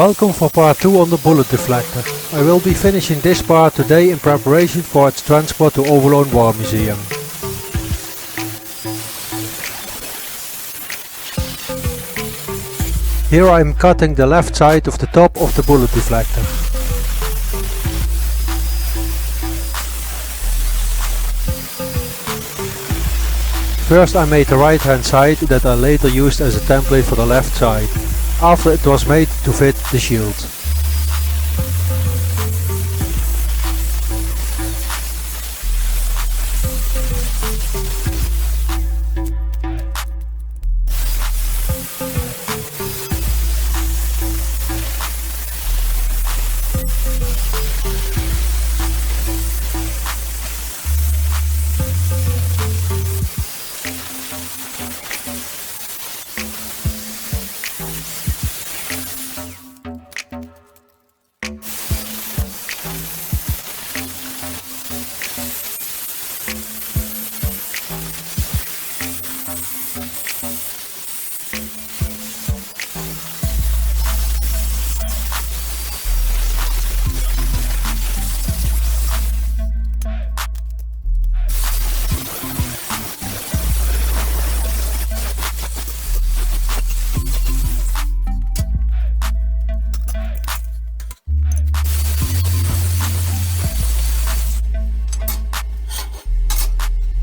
Welcome for part 2 on the bullet deflector. I will be finishing this part today in preparation for its transport to Overloon War Museum. Here I am cutting the left side of the top of the bullet deflector. First I made the right hand side that I later used as a template for the left side, after it was made to fit the shield.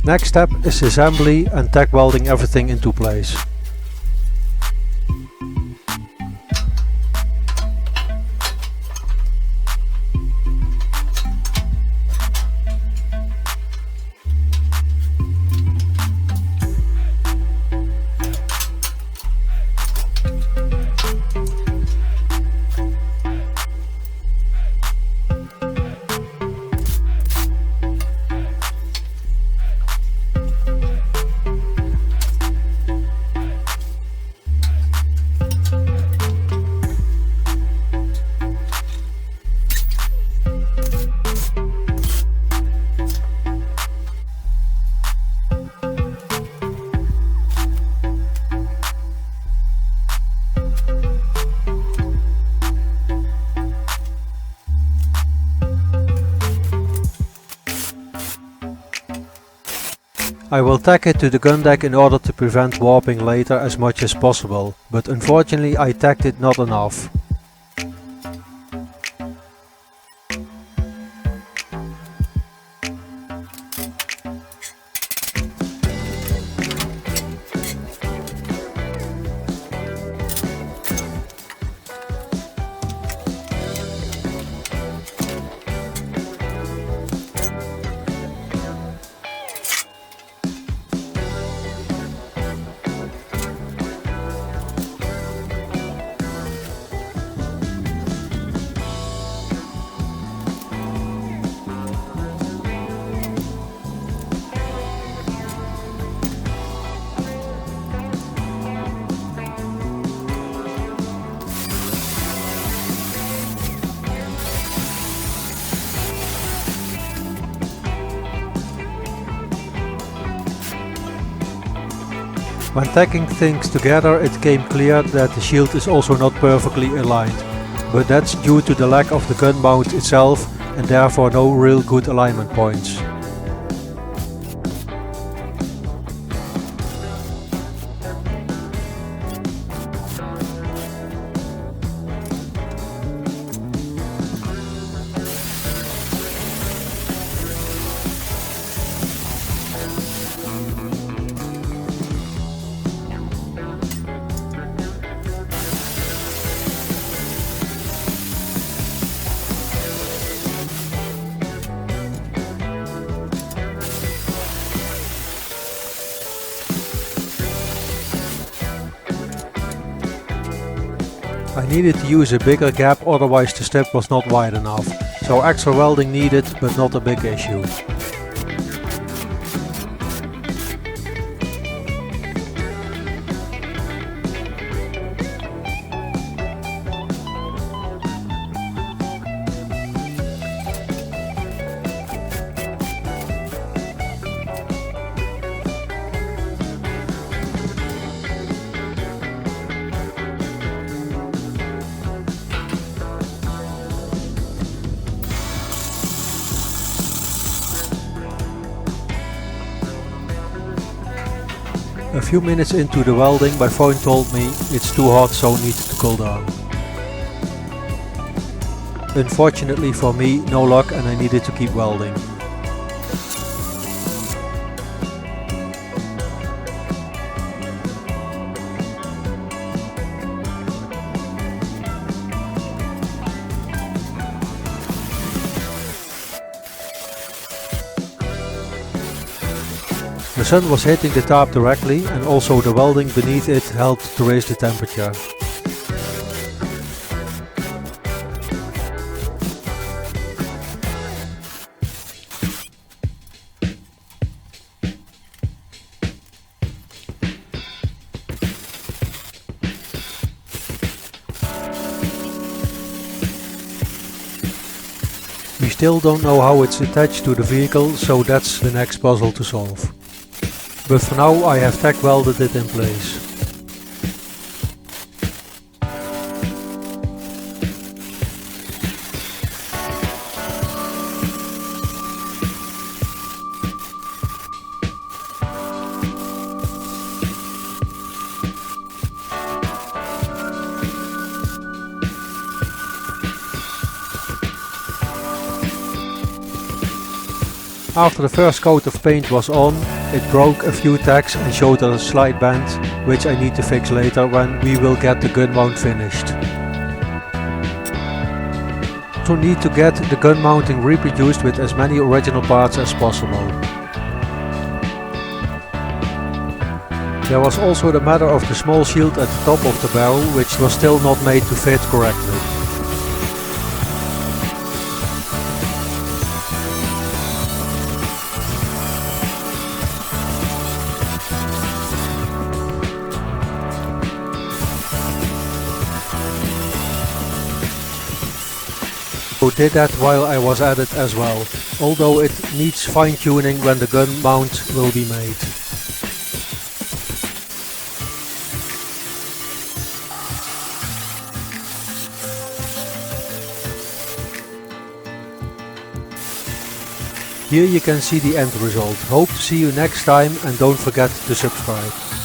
Next step is assembly and tack welding everything into place. I will tack it to the gun deck in order to prevent warping later as much as possible, but unfortunately I tacked it not enough. When tacking things together it came clear that the shield is also not perfectly aligned, but that's due to the lack of the gun mount itself and therefore no real good alignment points. I needed to use a bigger gap, otherwise the strip was not wide enough, so extra welding needed, but not a big issue. A few minutes into the welding, my phone told me it's too hot, so needs to cool down. Unfortunately for me, no luck, and I needed to keep welding. The sun was hitting the top directly, and also the welding beneath it helped to raise the temperature. We still don't know how it's attached to the vehicle, so that's the next puzzle to solve. But for now I have tack welded it in place. After the first coat of paint was on, it broke a few tacks and showed a slight bend, which I need to fix later when we will get the gun mount finished. So need to get the gun mounting reproduced with as many original parts as possible. There was also the matter of the small shield at the top of the barrel, which was still not made to fit correctly. So did that while I was at it as well, although it needs fine tuning when the gun mount will be made. Here you can see the end result. Hope to see you next time, and don't forget to subscribe.